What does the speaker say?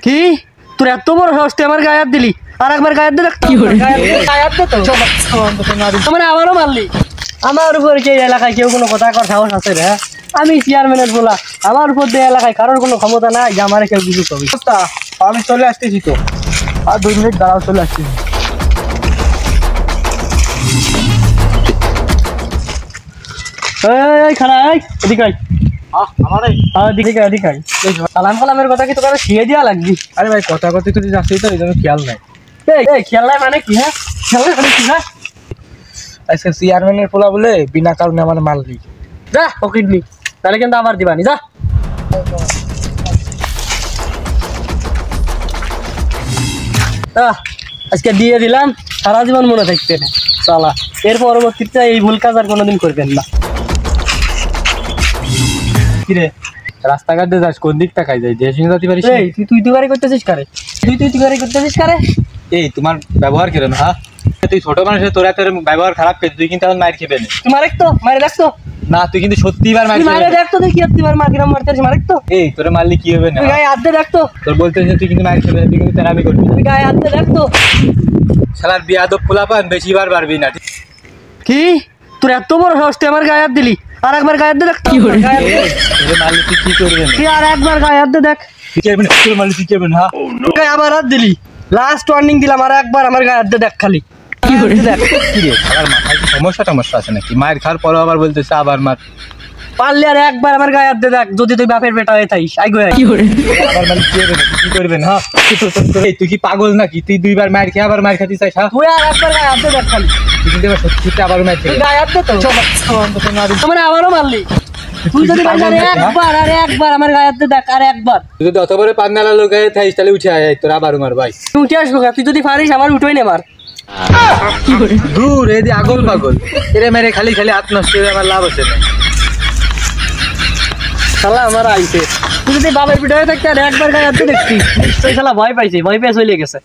কি তোর এত বড় সাহস তুই আমার গায়ে হাত দিলি আর একবার গায়ে হাত দে দেখ মানে আমারও মারলি আমার উপর কি এলাকায় কেউ কোনো কথা কর সাহস আছে রে আমি চেয়ারম্যানের বলা আমার উপর দিয়ে এলাকায় কারোর কোনো ক্ষমতা নাই যে আমার কেউ কিছু করবি আমি চলে আসতেছি তো আর 2 মিনিট দাঁড়াও চলে আসতেছি এই খানা এই এদিকে আয় সালাম কালামের কথা কি তোকে শিয়ে দেওয়া লাগবি আরে ভাই কথা কথা তুই যাচ্ছি তো এই জন্য খেয়াল নাই খেয়াল নাই মানে কি হ্যাঁ খেয়াল নাই মানে কি হ্যাঁ আজকে চেয়ারম্যানের পোলা বলে বিনা কারণে আমার মারলি যা পকেটনি তাহলে কিন্তু আবার দিবানি যা আজকে দিয়ে দিলাম সারা জীবন মনে থাকতে না চালা এর পরবর্তীতে এই ভুল কাজ আর কোনোদিন করবেন না কিরে রাস্তাঘাট দিয়ে যাস কোন দিক তাকাই যাই যে শুনে যাতে পারিস তুই বাড়ি করতেছিস কারে তুই বাড়ি করতেছিস কারে এই তোমার ব্যবহার কিরম হ্যাঁ তুই ছোট মানুষের তোর ব্যবহার খারাপ পেয়ে তুই কিন্তু এখন মার খেবে না তুই মারেক তো না তুই কিন্তু সত্যিবার মার মারে দেখতো তুই কি এতবার মার কিরম মারতেছিস মারেক তো এই তোরে মারলি কি হবে না তুই গায়ে হাত দে দেখতো তোর বলতেছিস তুই কিন্তু মার খেবে না তুই কিন্তু তেরামি করবি তুই গায়ে হাত দে দেখতো শালার বিয়াদব পোলা পান বেশিবার পারবি না কি তোর এত বড় সাহস তুই আমার গায়ে হাত দিলি আর একবার গায়ে হাত দে দেখ কি করে তোরে মারলি তুই কি করবি না তুই আর একবার গায়ে হাত দে দেখ তুই করবি না তোরে মারলি তুই করবি না গায়ে আবার হাত দিলি লাস্ট ওয়ার্নিং দিলাম আর একবার আমার গায়ে হাত দে দেখ খালি কি করে দেখ কি রে শালার মাথায় কি সমস্যা আছে নাকি মায়ের খাওয়ার পর আবার বলতেছে আবার মার পারলে আর একবার আমার গায়ে হাত দে দেখ যদি তুই বাপের বেটা হয়ে থাকিস আই গো কি করে আবার মানে কি করবেন হ্যাঁ তুই কি পাগল নাকি তুই 2 বার মার খেয়ে আবার মার খাতি চাইছ হ্যাঁ তুই আর একবার গায়ে হাত দে দেখ খালি তুই কিন্তু এবার সত্যি আবার মার খেয়ে গায়ে হাত দে তো মানে আমারও মারলি তুই যদি একবার আমার গায়ে হাত দে দেখ আর একবার তুই যদি অত বড় পান্নালা লোক হয়ে থাকিস তাহলে উঠে আয় তোর আবার মার ভাই তুই উঠে আসবো তুই যদি পারিস আমার উঠোই নে মার দূর এদি আগল পাগল এরে মেরে খালি হাত নষ্ট হয়ে আমার লাভ আছে না শালা আমার আইছে তুই যদি বাপের পিঠে হয়ে থাকতে আর একবার গায়ে হাত দে দেখছিস নিশ্চয়ই শালা ভয় পাইছে ভয় পেয়ে চলে গেছে